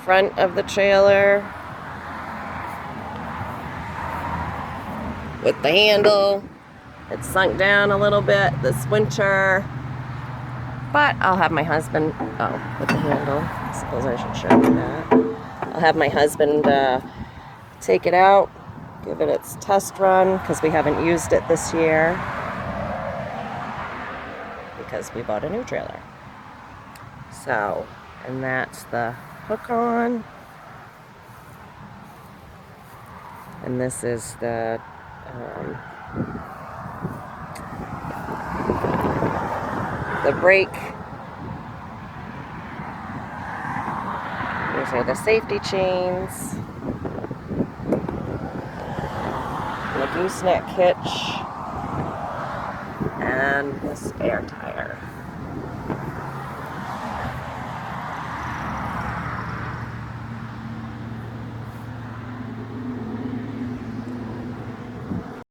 front of the trailer with the handle. It's sunk down a little bit this winter, but I'll have my husband, with the handle, I suppose I should show you that. I'll have my husband take it out, give it its test run, because we haven't used it this year, because we bought a new trailer. So, and that's the hook on, and this is the brake. These are the safety chains, the gooseneck hitch, and the spare tire.